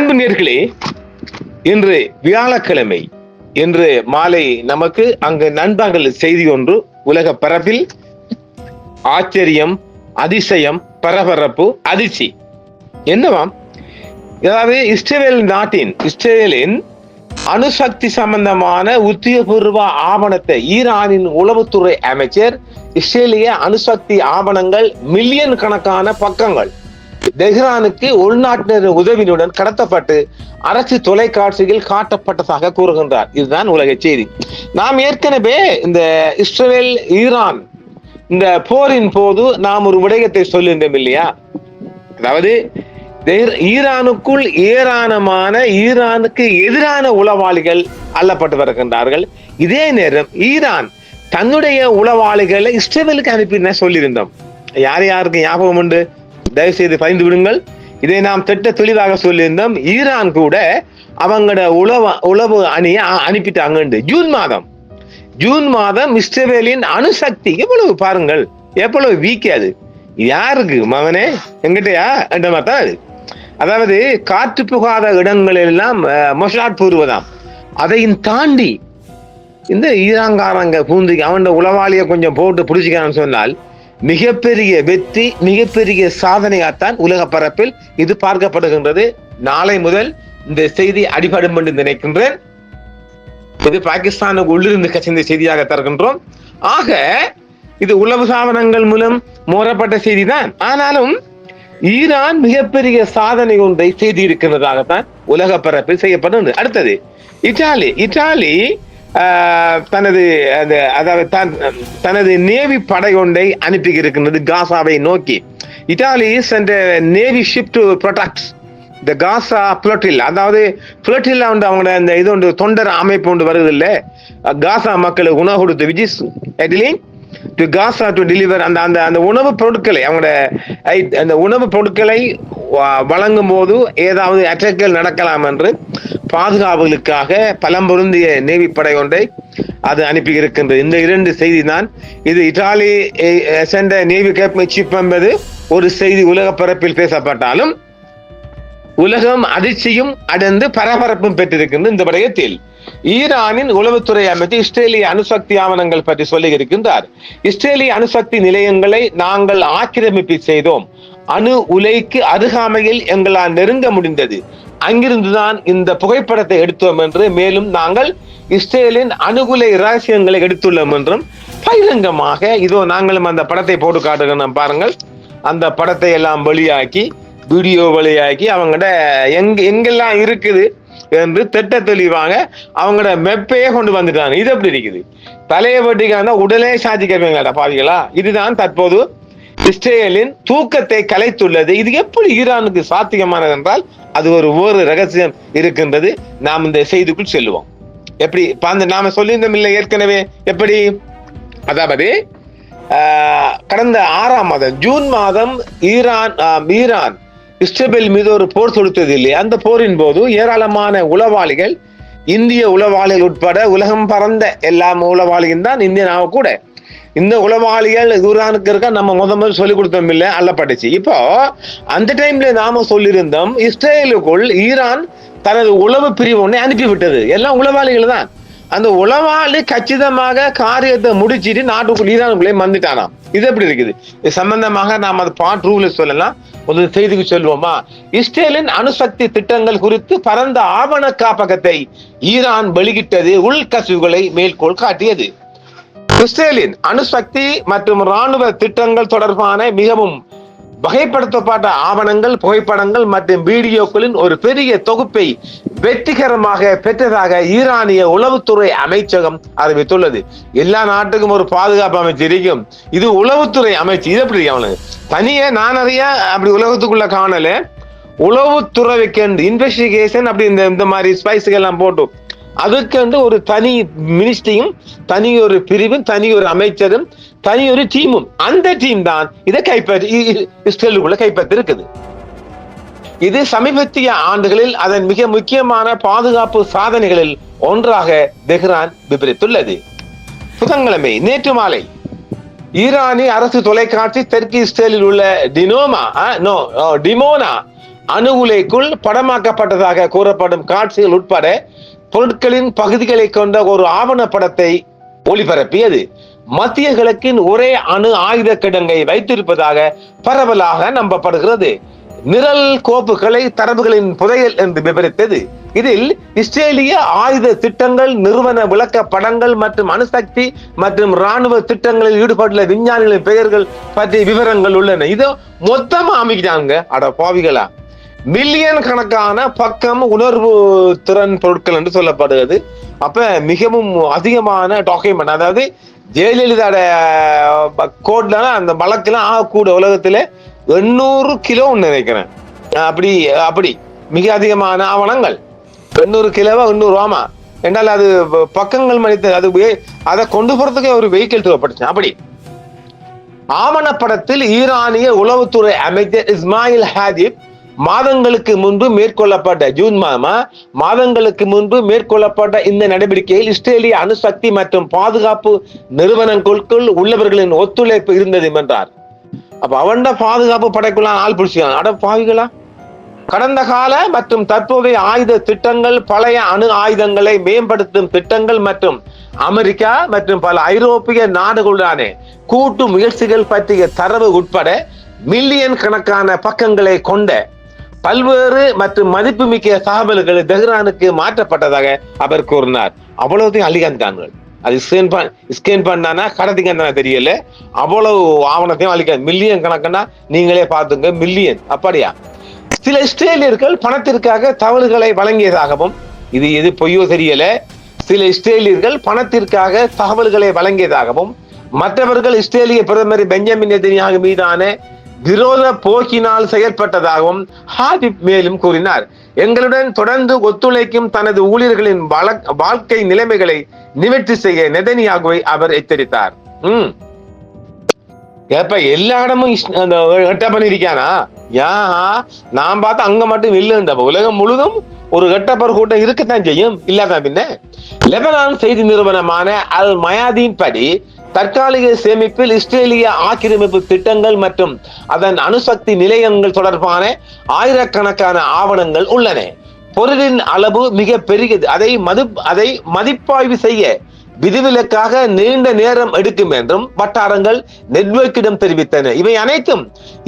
அன்பு நேயர்களே, இன்று வியாழக்கிழமை, இன்று மாலை நமக்கு அங்கு நண்பர்கள் செய்தி ஒன்று உலக பரப்பில் ஆச்சரியம், அதிசயம், பரபரப்பு, அதிர்ச்சி. என்னவாம்? அதாவது இஸ்ரேலின் அணுசக்தி சம்பந்தமான உத்தியோகபூர்வ ஆவணத்தை ஈரானின் உளவுத்துறை அமைச்சர் இஸ்ரேலிய அணுசக்தி ஆவணங்கள் மில்லியன் கணக்கான பக்கங்கள் தெஹ்ரானுக்கு உள்நாட்டினர் உதவியுடன் கடத்தப்பட்டு அரசு தொலைக்காட்சியில் காட்டப்பட்டதாக கூறுகின்றார். இதுதான் உலக செய்தி. நாம் ஏற்கனவே இந்த இஸ்ரேல் ஈரான் இந்த போரின் போது நாம் ஒரு விடயத்தை சொல்லியிருந்தோம் இல்லையா? அதாவது ஈரானுக்குள் ஏராளமான ஈரானுக்கு எதிரான உளவாளிகள் அள்ளப்பட்டு வருகின்றார்கள். இதே நேரம் ஈரான் தன்னுடைய உளவாளிகளை இஸ்ரேலுக்கு அனுப்பின சொல்லியிருந்தோம். யாருக்கு ஞாபகம் உண்டு? தயவு செய்து பயந்து விடுங்கள். இதை நாம் திட்ட தெளிவாக சொல்லியிருந்தோம். ஈரான் கூட அவங்களோட உளவு அணியை அனுப்பிட்டாங்க. ஜூன் மாதம் இஸ்ரேலின் அணுசக்தி எவ்வளவு பாருங்கள், எவ்வளவு வீக்காது. யாருக்கு மகனே எங்கிட்டயா என்ற மாதிரி தான் அது. அதாவது காற்று புகாத இடங்கள் எல்லாம் மொசாட் பூர்வதாம். அதையும் தாண்டி இந்த ஈரான்காரங்க பூந்து அவன் உளவாளியை கொஞ்சம் போட்டு பிடிச்சிக்கான்னு சொன்னால் மிகப்பெரிய வெற்றி, மிகப்பெரிய சாதனையாத்தான் உலக பரப்பில் இது பார்க்கப்படுகின்றது. நாளை முதல் இந்த செய்தி அடிபடும் என்று நினைக்கின்றேன். இது பாகிஸ்தானுக்கு உள்ளிருந்து கசிந்த செய்தியாக தருகின்றோம். ஆக இது உளவு சாதனங்கள் மூலம் மூடப்பட்ட செய்திதான். ஆனாலும் ஈரான் மிகப்பெரிய சாதனை ஒன்றை செய்தி இருக்கின்றதாகத்தான் உலக பரப்பில் செய்யப்படும். அடுத்தது இத்தாலி தனது நேவி படை ஒன்றை அனுப்பி இருக்கின்றது காசாவை நோக்கி. இத்தாலி சென்ற navy ship to protect the Gaza flotilla. அதாவது புளோட்டில்லா அவங்களோட இந்த இது ஒன்று தொண்டர் அமைப்பு ஒன்று வருது இல்லை, காசா மக்களுக்கு உணவு கொடுத்து which is to Gaza to deliver அந்த உணவு பொருட்களை அவங்களோட அந்த உணவு பொருட்களை வழங்கும் போது ஏதாவது அட்டாக்கள் நடக்கலாம் என்று பாதுகாப்புகளுக்காக பலம் பொருந்திய நேவி படை ஒன்றை அது அனுப்பி இருக்கின்றது. இந்த இரண்டு செய்தி தான். இது இத்தாலி சென்ற நேவி கேப் சீஃப் என்பது ஒரு செய்தி உலக பரப்பில் பேசப்பட்டாலும் உலகம் அதிர்ச்சியும் அடைந்து பரபரப்பும் பெற்றிருக்கின்ற இந்த விடயத்தில் ஈரானின் உளவுத்துறை அமைச்சர் இஸ்ரேலிய அணுசக்தி ஆவணங்கள் பற்றி சொல்லி இருக்கின்றார். இஸ்ரேலிய அணுசக்தி நிலையங்களை நாங்கள் ஆக்கிரமிப்பு செய்தோம். அணு உலைக்கு அருகாமையில் எங்களால் நெருங்க முடிந்தது. அங்கிருந்துதான் இந்த புகைப்படத்தை எடுத்தோம் என்று, மேலும் நாங்கள் இஸ்ரேலின் அணுகுலை ரகசியங்களை எடுத்துள்ளோம் என்றும் பகிரங்கமாக இதோ நாங்களும் அந்த படத்தை போட்டு காட்டுகிறோம் பாருங்கள். அந்த படத்தை எல்லாம் வெளியாக்கி வீடியோ வெளியாக்கி அவங்கள்ட எங்கெல்லாம் இருக்குது என்று திட்ட தெளிவாக அவங்களோட மெப்பையே கொண்டு வந்துட்டாங்க. இது எப்படி இருக்குது? தலையை வெட்டிக்கான உடலே சாதிக்கிறவங்களா பாவிகளா? இதுதான் தற்போது இஸ்ரேலின் தூக்கத்தை கலைத்துள்ளது. இது எப்படி ஈரானுக்கு சாத்தியமானது என்றால் அது ஒரு ரகசியம் இருக்கின்றது. நாம் இந்த செய்திக்குள் செல்லுவோம். எப்படி நாம சொல்லியிருந்தோம் இல்லை ஏற்கனவே? எப்படி? அதாவது கடந்த 6ஆம் மாதம் ஜூன் மாதம் ஈரான் இஸ்ரேல் மீது ஒரு போர் தொடுத்தது இல்லை. அந்த போரின் போது ஏராளமான உளவாளிகள், இந்திய உளவாளிகள் உட்பட உலகம் பறந்த எல்லா உளவாளிகள் தான் இந்தியனாக கூட, இந்த உளவாளிகள் ஈரானுக்கு இருக்க நம்ம முதல் சொல்லிக் கொடுத்தோம் இல்லை, அல்லப்பட்டுச்சு. இப்போ அந்த டைம்ல நாம சொல்லியிருந்தோம் இஸ்ரேலுக்குள் ஈரான் தனது உளவு பிரிவு ஒன்றை அனுப்பிவிட்டது. எல்லாம் உளவாளிகள் தான். அந்த உளவாளி கச்சிதமாக காரியத்தை முடிச்சிட்டு நாட்டுக்குள் ஈரானுக்குள்ளே வந்துட்டானாம். இது எப்படி இருக்குது? இது சம்பந்தமாக நாம் அது பார்ட் 2ல சொல்லலாம். ஒரு செய்திக்கு சொல்லுவோமா? இஸ்ரேலின் அணுசக்தி திட்டங்கள் குறித்து பரந்த ஆவண காப்பகத்தை ஈரான் வெளியிட்டது உள்கசிவுகளை மேற்கோள் காட்டியது. இஸ்ரேலின் அணுசக்தி மற்றும் இராணுவ திட்டங்கள் தொடர்பான மிகவும் வகைப்படுத்தப்பட்ட ஆவணங்கள், புகைப்படங்கள் மற்றும் வீடியோக்களின் ஒரு பெரிய தொகுப்பை வெற்றிகரமாக பெற்றதாக ஈரானிய உளவுத்துறை அமைச்சகம் அறிவித்துள்ளது. எல்லா நாட்டுக்கும் ஒரு பாதுகாப்பு அமைச்சு இருக்கும். இது உளவுத்துறை அமைச்சு. இது எப்படி அவனுக்கு தனியே நான் நிறைய அப்படி உலகத்துக்குள்ள காணல. உளவுத்துறைக்கு இன்வெஸ்டிகேஷன் அப்படி இந்த மாதிரி ஸ்பைஸுகள் எல்லாம் போட்டு அதுக்கு ஒரு தனி மினிஸ்ட்ரியும், தனி ஒரு பிரிவும், தனி ஒரு அமைச்சரும், தனி ஒரு டீமும். அந்த டீம் தான் இதை இஸ்ரேலுக்குள்ள கைப்பற்றி இருக்குது. இது சமீபத்திய ஆண்டுகளில் அதன் மிக முக்கியமான பாதுகாப்பு சாதனைகளில் ஒன்றாக தெஹ்ரான் விவரித்துள்ளது. புதன்கிழமை நேற்று மாலை ஈரானிய அரசு தொலைக்காட்சி தெற்கு இஸ்ரேலில் உள்ள டிமோனா அணு உலைக்குள் படமாக்கப்பட்டதாக கூறப்படும் காட்சிகள் உட்பட பொருட்களின் பகுதிகளை கொண்ட ஒரு ஆவணப்படத்தை ஒளிபரப்பியது. மத்திய கிழக்கின் ஒரே அணு ஆயுத கிடங்கை வைத்திருப்பதாக பரவலாக நம்பப்படுகிறது. நிரல் கோப்புகளை தரவுகளின் புதையல் என்று விவரித்தது. இதில் இஸ்ரேலிய ஆயுத திட்டங்கள், நிறுவன விளக்க படங்கள் மற்றும் அணுசக்தி மற்றும் இராணுவ திட்டங்களில் ஈடுபட்டுள்ள விஞ்ஞானிகளின் பெயர்கள் பற்றிய விவரங்கள் உள்ளன. இதோ மொத்தமா அமைக்கிறாங்க. அட பாவிகளா, மில்லியன் கணக்கான பக்கம் உணர்வு திறன் பொருட்கள் என்று சொல்லப்படுகிறது. அப்ப மிகவும் அதிகமான டாக்குமெண்ட், அதாவது ஜெயலலிதாட கோட்ல அந்த வழக்கெல்லாம் ஆகக்கூட உலகத்துல 800 கிலோ நினைக்கிறேன். அப்படி மிக அதிகமான ஆவணங்கள். 800 கிலோவா 800 ஆமா என்றால் அது பக்கங்கள் மனித அதை கொண்டு போறதுக்கு ஒரு வெஹிக்கிள் தேவைப்பட்டுச்சு. அப்படி ஆவணப்படத்தில் ஈரானிய உளவுத்துறை அமைச்சர் இஸ்மாயில் ஹாதிப் மாதங்களுக்கு முன்பு மேற்கொள்ளப்பட்ட மாதங்களுக்கு முன்பு மேற்கொள்ளப்பட்ட இந்த நடவடிக்கையில் இஸ்ரேலிய அணுசக்தி மற்றும் பாதுகாப்பு நிறுவனங்களுக்குள் உள்ளவர்களின் ஒத்துழைப்பு இருந்தது என்றார். அப்ப அவன்ட பாதுகாப்பு படைக்குள்ள ஆள் பிடிச்சான். அட பாவிகளா, கடந்த கால மற்றும் தற்போதைய ஆயுத திட்டங்கள், பழைய அணு ஆயுதங்களை மேம்படுத்தும் திட்டங்கள் மற்றும் அமெரிக்கா மற்றும் பல ஐரோப்பிய நாடுகளுடனான கூட்டு முயற்சிகள் பற்றிய தரவு உட்பட மில்லியன் கணக்கான பக்கங்களை கொண்ட பல்வேறு மற்றும் மதிப்புமிக்க தகவல்கள் தெஹ்ரானுக்கு மாற்றப்பட்டதாக அவர் கூறினார். அவ்வளவுதையும் அழிகாந்தார்கள். அது ஸ்கேன் பண்ணானா கடத்திங்க தெரியல. அவ்வளவு ஆவணத்தையும் அழிக்க மில்லியன் கணக்குன்னா நீங்களே பார்த்துங்க, மில்லியன். அப்படியா? சில இஸ்ரேலியர்கள் பணத்திற்காக தகவல்களை வழங்கியதாகவும், இது பொய்யோ தெரியல, சில இஸ்ரேலியர்கள் பணத்திற்காக தகவல்களை வழங்கியதாகவும் மற்றவர்கள் இஸ்ரேலிய பிரதமர் பெஞ்சமின் நெதன்யாகு மீதான விரோத போக்கினால் செயற்பட்டதாகவும் ஹாதிப் மேலும் கூறினார். எங்களுடன் தொடர்ந்து ஒத்துழைக்கும் தனது ஊழியர்களின் வாழ்க்கை நிலைமைகளை நிவர்த்தி செய்ய நெதன்யாகுவை அவர் எச்சரித்தார். எப்ப எல்லா இடமும் கட்ட பண்ணிருக்கானா? நான் பார்த்து அங்க மட்டும் இல்ல, உலகம் முழுதும் ஒரு கட்டப்பர் கூட்டம் இருக்கத்தான் செய்யும், இல்லாதான் பின்ன. லெபனான் செய்தி நிறுவனமான அல் மயாதீன் படி தற்காலிக சேமிப்பில் இஸ்ரேலிய ஆக்கிரமிப்பு திட்டங்கள் மற்றும் அதன் அணுசக்தி நிலையங்கள் தொடர்பான ஆயிரக்கணக்கான ஆவணங்கள் உள்ளன. பொருளின் அளவு மிக பெரியது. அதை மதிப்பாய்வு செய்ய விதிவிலக்காக நீண்ட நேரம் எடுக்கும் என்றும் வட்டாரங்கள் நெட்வொர்க்கிடம் தெரிவித்தன. இவை அனைத்தும்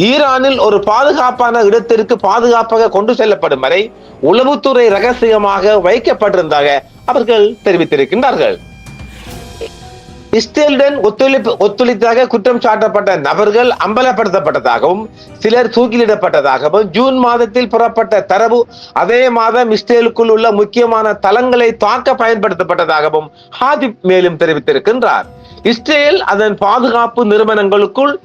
ஈரானில் ஒரு பாதுகாப்பான இடத்திற்கு பாதுகாப்பாக கொண்டு செல்லப்படும் வரை உளவுத்துறை ரகசியமாக வைக்கப்பட்டிருந்ததாக அவர்கள் தெரிவித்திருக்கின்றார்கள். இஸ்ரேலுடன் ஒத்துழைத்தாக குற்றம் சாட்டப்பட்ட நபர்கள் அம்பலப்படுத்தப்பட்டதாகவும் சிலர் தூக்கிலிடப்பட்டதாகவும் ஜூன் மாதத்தில் புறப்பட்ட தரவு அதே மாதம் இஸ்ரேலுக்குள் உள்ள முக்கியமான தளங்களை தாக்க பயன்படுத்தப்பட்டதாகவும் ஹாதிப் மேலும் தெரிவித்திருக்கின்றார். இஸ்ரேல் அதன் பாதுகாப்பு நிறுவனங்களுக்குள்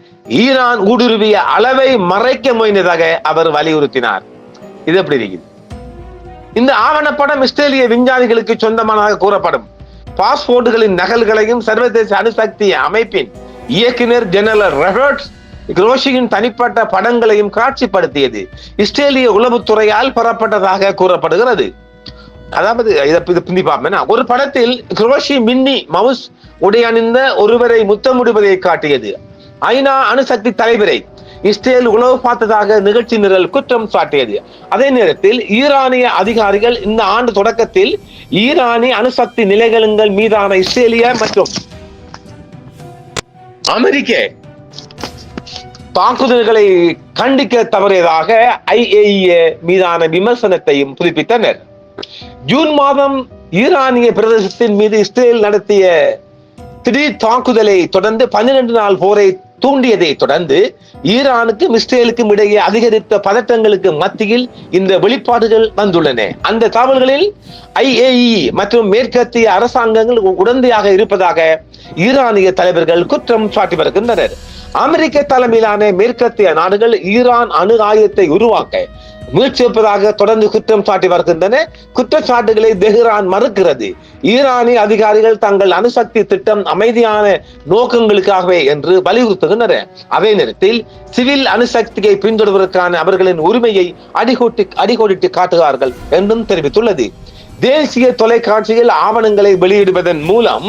ஈரான் ஊடுருவிய அளவை மறைக்க முயன்றதாக அவர் வலியுறுத்தினார். இது எப்படி இருக்குது? இந்த ஆவணப்படம் இஸ்ரேலிய விஞ்ஞானிகளுக்கு சொந்தமானதாக கூறப்படும் பாஸ்போர்ட்டுகளின் நகல்களையும் சர்வதேச அணுசக்தி அமைப்பின் இயக்குனர் ஜெனரல் ராபர்ட் குரோஷியின் தனிப்பட்ட படங்களையும் காட்சிப்படுத்தியது. இஸ்ரேலிய உளவுத்துறையால் பெறப்பட்டதாக கூறப்படுகிறது. அதாவது ஒரு படத்தில் குரோஷி மின்னி மவுஸ் உடை அணிந்த ஒருவரை முத்தமிடுவதை காட்டியது. ஐநா அணுசக்தி தலைவரை இஸ்ரேல் உளவு பார்த்ததாக நிகழ்ச்சி நிரல் குற்றம் சாட்டியது. அதே நேரத்தில் ஈரானிய அதிகாரிகள் இந்த ஆண்டு தொடக்கத்தில் ஈரானிய அணுசக்தி நிலையங்கள் மீதான இஸ்ரேலிய மற்றும் அமெரிக்க தாக்குதல்களை கண்டிக்க தவறியதாக IAEA மீதான விமர்சனத்தையும் புதுப்பித்தனர். ஜூன் மாதம் ஈரானிய பிரதேசத்தின் மீது இஸ்ரேல் நடத்திய திடீர் தாக்குதலை தொடர்ந்து 12 நாள் போரை தூண்டியதை தொடர்ந்து ஈரானுக்கும் இஸ்ரேலுக்கும் இடையே அதிகரித்த பதட்டங்களுக்கு மத்தியில் இந்த வெளிப்பாடுகள் வந்துள்ளன. அந்த தகவல்களில் IAEA மற்றும் மேற்கத்திய அரசாங்கங்கள் உடந்தையாக இருப்பதாக ஈரானிய தலைவர்கள் குற்றம் சாட்டி வருகின்றனர். அமெரிக்க தலைமையிலான மேற்கத்திய நாடுகள் ஈரான் அணு ஆயுதத்தை உருவாக்க முயற்சிப்பதாக தொடர்ந்து குற்றம் சாட்டி வருகின்றன. குற்றச்சாட்டுகளை தெஹ்ரான் மறுக்கிறது. ஈரானிய அதிகாரிகள் தங்கள் அணுசக்தி திட்டம் அமைதியான நோக்கங்களுக்காகவே என்று வலியுறுத்துகின்றனர். அதே நேரத்தில் சிவில் அணுசக்தியை பின்தொடர்வதற்கான அவர்களின் உரிமையை அடிகோடிட்டு காட்டுகிறார்கள் என்றும் தெரிவித்துள்ளது. தேசிய தொலைக்காட்சியில் ஆவணங்களை வெளியிடுவதன் மூலம்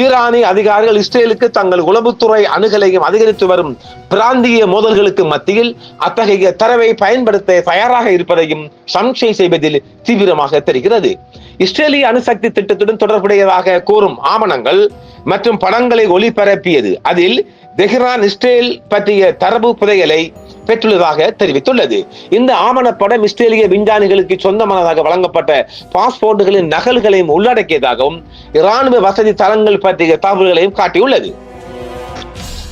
ஈரானிய அதிகாரிகள் இஸ்ரேலுக்கு தங்கள் உளவுத்துறை அணுகலையும் அதிகரித்து வரும் பிராந்திய மோதல்களுக்கு மத்தியில் அத்தகைய தரவை பயன்படுத்த தயாராக இருப்பதையும் சம்சை செய்வதில் தீவிரமாக தெரிகிறது. இஸ்ரேலிய அணுசக்தி திட்டத்துடன் தொடர்புடையதாக கூறும் ஆவணங்கள் மற்றும் படங்களை ஒளிபரப்பியது. அதில் தெஹ்ரான் இஸ்ரேல் பற்றிய தரவு புதையலை பெற்றுள்ளதாக தெரிவித்துள்ளது. இந்த ஆவணப்படம் இஸ்ரேலிய விஞ்ஞானிகளுக்கு சொந்தமானதாக வழங்கப்பட்ட பாஸ்போர்ட்டுகளின் நகல்களையும் உள்ளடக்கியதாகவும் இராணுவ வசதி தளங்கள் பற்றிய தகவல்களையும் காட்டியுள்ளது.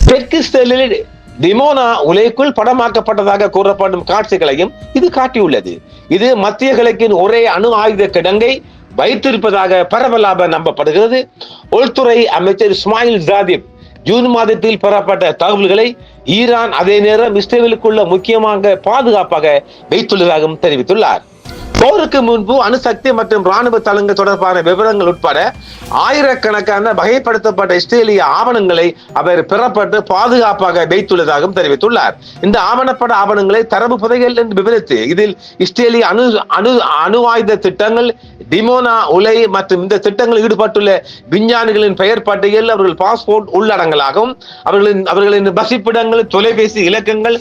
தெற்கு இஸ்ரேலில் டிமோனா உலைக்குள் படமாக்கப்பட்டதாக கூறப்படும் காட்சிகளையும் இது காட்டியுள்ளது. இது மத்திய கிழக்கின் ஒரே அணு ஆயுத கிடங்கை வைத்திருப்பதாக பரவலாக நம்பப்படுகிறது. உள்துறை அமைச்சர் இஸ்மாயில் ஜாதிப் ஜூன் மாதத்தில் பெறப்பட்ட தகவல்களை ஈரான் அதே நேரம் இஸ்ரேலுக்குள்ள முக்கியமாக பாதுகாப்பாக வைத்துள்ளதாகவும் தெரிவித்துள்ளார். போருக்கு முன்பு அணுசக்தி மற்றும் ராணுவ தளங்கள் தொடர்பான விவரங்கள் உட்பட ஆயிரக்கணக்கான வகைப்படுத்தப்பட்ட இஸ்ரேலிய ஆவணங்களை அவர் பெறப்பட்டு பாதுகாப்பாக வைத்துள்ளதாகவும் தெரிவித்துள்ளார். இந்த ஆவணப்பட ஆவணங்களை தரவு புதையல் என்று விவரித்து இதில் இஸ்ரேலிய அணு ஆயுத திட்டங்கள், டிமோனா உலை மற்றும் இந்த திட்டங்களில் ஈடுபட்டுள்ள விஞ்ஞானிகளின் பெயர் பட்டியல், அவர்கள் பாஸ்போர்ட் உள்ளடங்கலாகவும் அவர்களின் வசிப்பிடங்கள், தொலைபேசி இலக்கங்கள்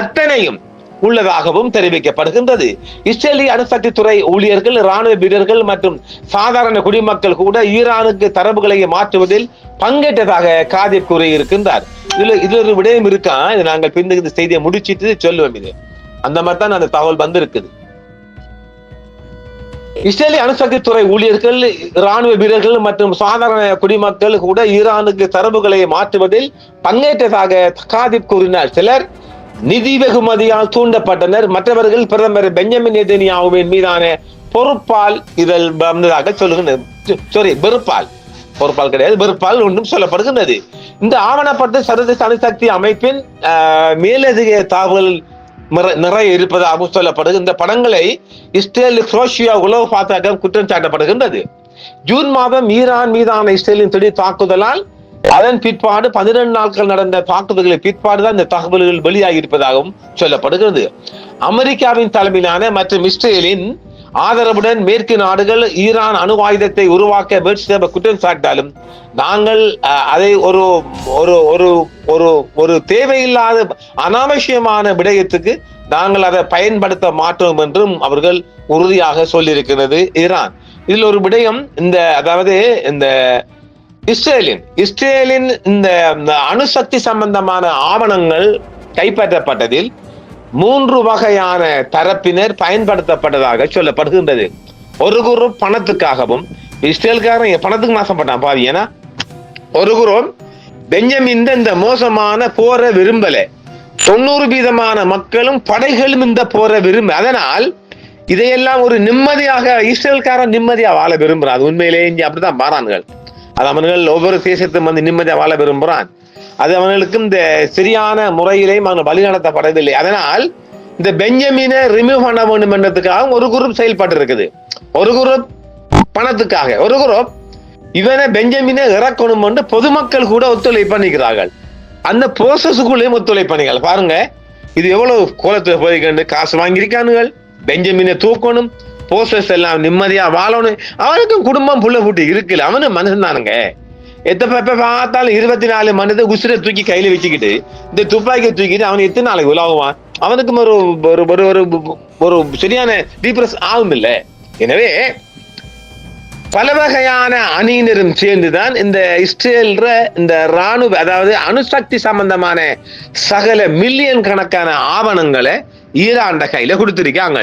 அத்தனையும் உள்ளதாகவும் தெரிவிக்கப்படுகின்றது. இஸ்ரேலிய அணுசக்தி துறை ஊழியர்கள், இராணுவ வீரர்கள் மற்றும் சாதாரண குடிமக்கள் கூட ஈரானுக்கு தரவுகளை மாற்றுவதில் பங்கேற்றதாக காதிப் கூறியிருக்கின்றார். இதுல ஒரு விடயம் இருக்கா, இது நாங்கள் பின்னுக்கு இந்த செய்தியை முடிச்சிட்டு சொல்லுவோம். இது அந்த மாதிரி தான் அந்த தகவல் வந்திருக்குது. இஸ்ரேலிய அணுசக்தி துறை ஊழியர்கள், இராணுவ வீரர்கள் மற்றும் சாதாரண குடிமக்கள் கூட ஈரானுக்கு தரவுகளை மாற்றுவதில் பங்கேற்றதாக காதிப் கூறினார். சிலர் நிதி வெகுமதியால் தூண்டப்பட்டனர், மற்றவர்கள் பிரதமர் பெஞ்சமின் நெதன்யாஹுவின் மீதான பொறுப்பால் இதில் வந்ததாக சொல்லுகின்றனர். பொறுப்பால் கிடையாது, வெறுப்பால் ஒன்றும் சொல்லப்படுகின்றது. இந்த ஆவணப்பட்ட சர்வதேச அணுசக்தி அமைப்பின் மேலதிக தகவல் நிறைய இருப்பதாகவும் சொல்லப்படுகிறது. இந்த படங்களை இஸ்ரேல் குரோஷியா உளவு பாதுகாப்பு குற்றம் சாட்டப்படுகின்றது. ஜூன் மாதம் ஈரான் மீதான இஸ்ரேலின் திடீர் தாக்குதலால் அதன் பிற்பாடு 12 நாட்கள் நடந்த தாக்குதல்களின் பிற்பாடுதான் இந்த தகவல்கள் வெளியாகி இருப்பதாகவும் சொல்லப்படுகிறது. அமெரிக்காவின் தலைமையிலான மற்றும் இஸ்ரேலின் ஆதரவுடன் மேற்கு நாடுகள் ஈரான் அணு ஆயுதத்தை உருவாக்க முயற்சி குற்றம் சாட்டாலும் நாங்கள் அதை ஒரு ஒரு ஒரு ஒரு தேவையில்லாத அனாவசியமான விடயத்துக்கு நாங்கள் அதை பயன்படுத்த மாட்டோம் என்றும் அவர்கள் உறுதியாக சொல்லியிருக்கிறது ஈரான். இதில் ஒரு விடயம், அதாவது இந்த இஸ்ரேலின் இந்த அணுசக்தி சம்பந்தமான ஆவணங்கள் கைப்பற்றப்பட்டதில் 3 வகையான தரப்பினர் பயன்படுத்தப்பட்டதாக சொல்லப்படுகின்றது. ஒரு குரூப் பணத்துக்காகவும், இஸ்ரேலுக்காரன் பணத்துக்கு நாசப்பட்டான் பாவி. ஏன்னா ஒரு குரூப் பெஞ்சமின் இந்த மோசமான போரை விரும்பல, 90% மக்களும் படைகளும் இந்த போரை விரும்ப, அதனால் இதையெல்லாம் ஒரு நிம்மதியாக இஸ்ரேல்காரன் நிம்மதியா வாழ விரும்புறான். அது உண்மையிலேயே இங்கே அப்படிதான் மாறான்கள். அது அவர்கள் ஒவ்வொரு தேசத்தும் வந்து நிம்மதியா வாழ விரும்புகிறான். அது அவர்களுக்கு இந்த சரியான முறையிலேயும் அவர்கள் வழிநடத்தப்படவில்லை. அதனால் இந்த பெஞ்சமினை ரிமூவ் பண்ண வேண்டும் என்றதுக்காக ஒரு குரூப் செயல்பட்டு இருக்குது. ஒரு குரூப் பணத்துக்காக, ஒரு குரூப் இவனை பெஞ்சமினை இறக்கணும் என்று பொதுமக்கள் கூட ஒத்துழைப்பு பண்ணிக்கிறார்கள். அந்த ப்ரோசஸுக்குள்ளேயும் ஒத்துழைப்பு பண்ணிக்கிறார்கள். பாருங்க, இது எவ்வளவு கோலத்தை போய்கண்டு காசு வாங்கியிருக்கானுகள். பெஞ்சமினை தூக்கணும், போஸ்டர்ஸ் எல்லாம் நிம்மதியா வாழணும். அவனுக்கும் குடும்பம் புள்ள பூட்டி இருக்குல்ல, அவனு மனுஷன் தானுங்க. எப்ப பார்த்தாலும் 24 மனித உசுரை தூக்கி கையில வச்சுக்கிட்டு இந்த துப்பாக்கியை தூக்கிட்டு அவன் எத்தனை நாளைக்கு உலாவுவான்? அவனுக்கும் ஒரு சரியான டிப்ரெஸ் ஆகும் இல்லை. எனவே பல வகையான அணியினரும் சேர்ந்துதான் இந்த இஸ்ரேல் இந்த ராணுவ, அதாவது அணுசக்தி சம்பந்தமான சகல மில்லியன் கணக்கான ஆவணங்களை ஈரான் கையில கொடுத்திருக்காங்க.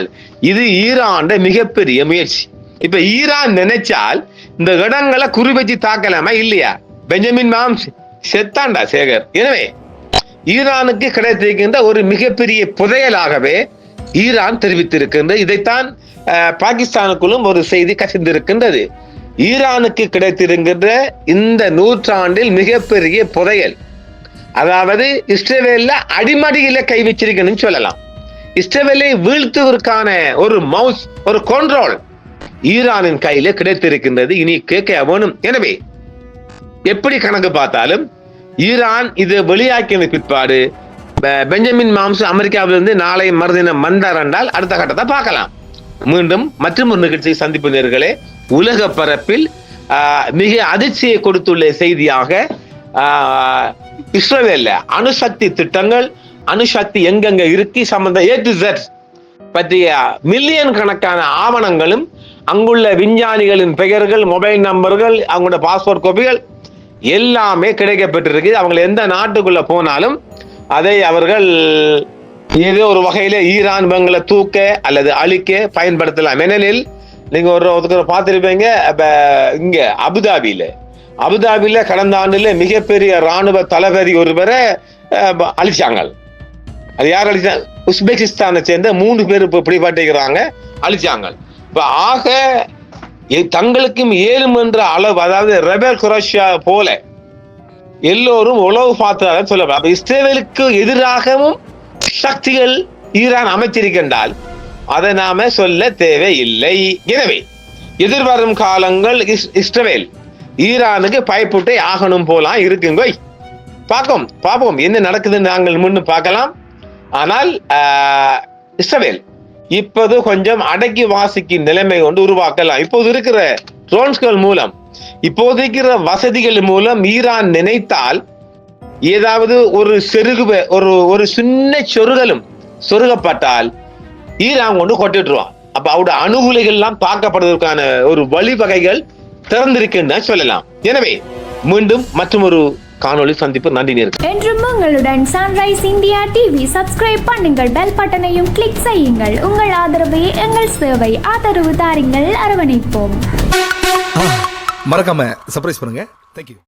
இது ஈரான் மிகப்பெரிய முயற்சி. இப்ப ஈரான் நினைச்சால் இந்த இடங்களை குறி வச்சு தாக்கலாமா இல்லையா? பெஞ்சமின் மாம்ஸ் செத்தாண்டா சேகர். எனவே ஈரானுக்கு கிடைத்திருக்கின்ற ஒரு மிகப்பெரிய புதையலாகவே ஈரான் தெரிவித்திருக்கின்ற. இதைத்தான் பாகிஸ்தானுக்குள்ளும் ஒரு செய்தி கசிந்திருக்கின்றது. ஈரானுக்கு கிடைத்திருக்கின்ற இந்த நூற்றாண்டில் மிகப்பெரிய புதையல், அதாவது இஸ்ரேல்ல அடிமடியில கை வச்சிருக்கணும்னு சொல்லலாம். இஸ்ரேலை வீழ்த்துவதற்கான ஒரு மவுஸ், ஒரு கண்ட்ரோல் ஈரானின் கையில கிடைத்திருக்கின்றது. இனி கேட்க வேணும். எனவே எப்படி கணக்கு பார்த்தாலும் ஈரான் இது வெளியாக்கின பிற்பாடு பெஞ்சமின் மாம்ஸ் அமெரிக்காவிலிருந்து நாளை மறுதினம் வந்தார் என்றால் அடுத்த கட்டத்தை பார்க்கலாம். மீண்டும் மற்றும் ஒரு நிகழ்ச்சியை சந்திப்பு நேர்களே. உலக பரப்பில் மிக அதிர்ச்சியை கொடுத்துள்ள செய்தியாக இஸ்ரேல்ல அணுசக்தி திட்டங்கள், அணுசக்தி எங்கெங்க இருக்கு சம்பந்த A to Z பற்றிய மில்லியன் கணக்கான ஆவணங்களும், அங்குள்ள விஞ்ஞானிகளின் பெயர்கள், மொபைல் நம்பர்கள், அவங்களோட பாஸ்போர்ட் காப்பிகள் எல்லாமே கிடைக்கப்பட்டிருக்கு. அவங்க எந்த நாட்டுக்குள்ள போனாலும் அதை அவர்கள் ஏதோ ஒரு வகையில ஈரான் இவங்களை தூக்க அல்லது அழிக்க பயன்படுத்தலாம். ஏனெனில் நீங்க ஒரு பார்த்திருப்பீங்க, இங்க அபுதாபியில கடந்த ஆண்டுல மிகப்பெரிய ராணுவ தளபதி ஒருவரை அழிச்சாங்க. அது யார் அழிச்சாங்க? உஸ்பெகிஸ்தானை சேர்ந்த 3 பேர் பிடிபட்டிருக்கிறாங்க, அழிச்சாங்க. இப்ப ஆக தங்களுக்கும் ஏழும் என்ற அளவு, அதாவது ரெபல் குரேஷியா போல எல்லோரும் உளவு பார்த்ததாக சொல்லப்படும். இஸ்ரேலுக்கு எதிராகவும் சக்திகள் ஈரான் அமைச்சிருக்கின்றால் அதை நாம சொல்ல தேவையில்லை. எனவே எதிர்வரும் காலங்கள் இஸ்ரேல் ஈரானுக்கு பயப்பட்டே ஆகணும் போலாம் இருக்குங்க. பார்ப்போம் என்ன நடக்குதுன்னு நாங்கள் முன்னு பார்க்கலாம். ஆனால் இஸ்ரேல் இப்போது கொஞ்சம் அடக்கி வாசிக்கும் நிலைமை கொண்டு உருவாக்கலாம். இப்போது இருக்கிற ட்ரோன்ஸ்கள் மூலம், இப்போது இருக்கிற வசதிகள் மூலம் ஈரான் நினைத்தால் ஏதாவது ஒரு ஒரு சின்ன சொருகப்பட்டால் ஈரான் கொண்டு கொட்டிட்டுருவான். அப்ப அவருடைய அணுகுலைகள் எல்லாம் தாக்கப்படுவதற்கான ஒரு வழிவகைகள் திறந்திருக்குன்னு சொல்லலாம். எனவே மீண்டும் மற்றும் ஒரு காணொளி சந்திப்பு. நன்றி நேயர்களே. என்றும் உங்களுடன் சன்ரைஸ் இந்தியா டிவி சப்ஸ்கிரைப் பண்ணுங்கள், பெல் பட்டனையும் கிளிக் செய்யுங்கள். உங்கள் ஆதரவே எங்கள் சேவை. ஆதரவு தாருங்கள், அரவணைப்போம். மறக்காம சர்ப்ரைஸ் பண்ணுங்க. தேங்க்யூ.